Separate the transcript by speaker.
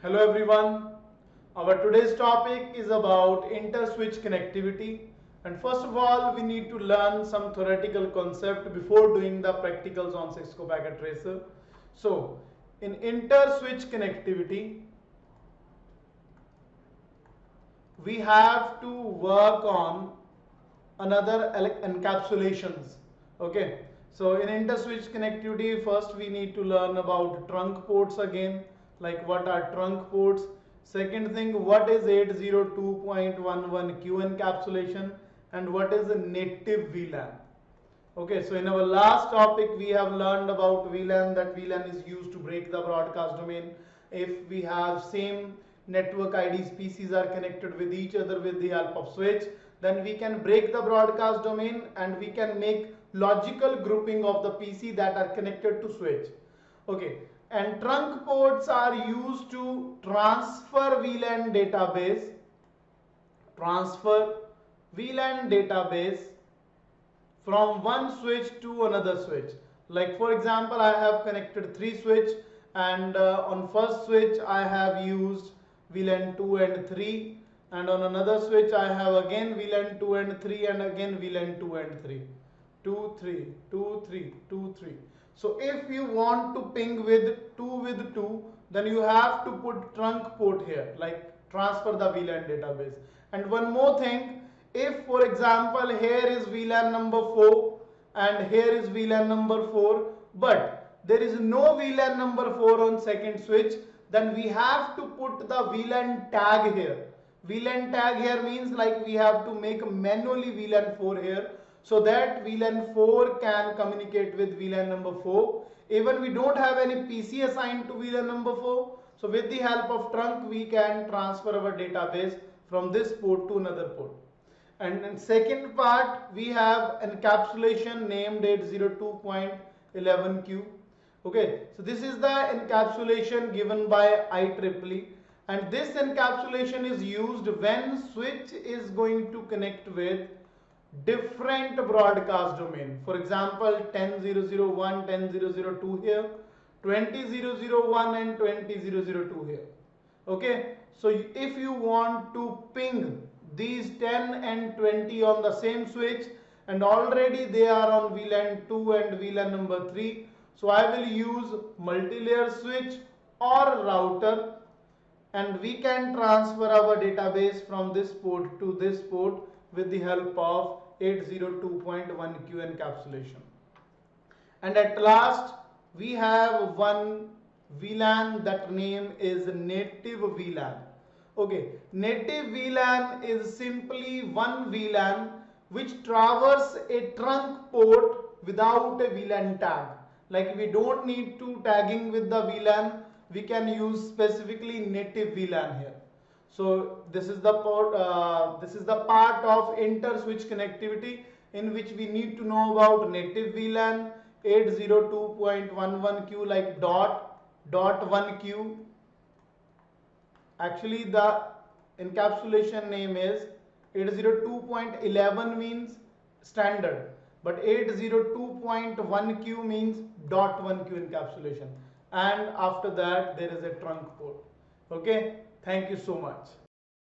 Speaker 1: Hello everyone. Our today's topic is about inter-switch connectivity, and first of all we need to learn some theoretical concept before doing the practicals on Cisco packet tracer. So in inter-switch connectivity we have to work on another encapsulations. Okay, so in inter-switch connectivity first we need to learn about trunk ports again, like what are trunk ports. Second thing, what is 802.11q encapsulation and what is a native VLAN. Okay, so in our last topic we have learned about VLAN, that VLAN is used to break the broadcast domain. If we have same network IDs, PCs are connected with each other with the help of switch, then we can break the broadcast domain and we can make logical grouping of the PC that are connected to switch. Okay, and trunk ports are used to transfer VLAN database from one switch to another switch. Like for example, I have connected three switch, and on first switch I have used VLAN 2 and 3, and on another switch I have again VLAN 2 and 3 and again VLAN 2 and 3. 2 3 2 3 2 3. So if you want to ping with 2, then you have to put trunk port here, like transfer the VLAN database. And one more thing, if for example here is VLAN number 4 and here is VLAN number 4, but there is no VLAN number 4 on second switch, then we have to put the VLAN tag here. VLAN tag here means like we have to make manually VLAN 4 here, so that VLAN 4 can communicate with VLAN number 4. Even we don't have any PC assigned to VLAN number 4, so with the help of trunk we can transfer our database from this port to another port. And in second part we have encapsulation named 802.11q. Okay, so this is the encapsulation given by IEEE, and this encapsulation is used when switch is going to connect with different broadcast domain. For example, 10.0.0.1, 10.0.0.2 here, 20.0.0.1 and 20.0.0.2 here. Okay, so if you want to ping these 10 and 20 on the same switch, and already they are on VLAN 2 and VLAN number 3, so I will use multi-layer switch or router, and we can transfer our database from this port to this port with the help of 802.1q encapsulation. And at last we have one VLAN, that name is native VLAN. Okay, native VLAN is simply one VLAN which traverses a trunk port without a VLAN tag. Like we don't need to tagging with the VLAN, we can use specifically native VLAN here. So this is the part of inter-switch connectivity in which we need to know about native VLAN, 802.11q, like dot 1q. Actually the encapsulation name is 802.11 means standard, but 802.1q means dot 1q encapsulation, and after that there is a trunk port. Okay, thank you so much.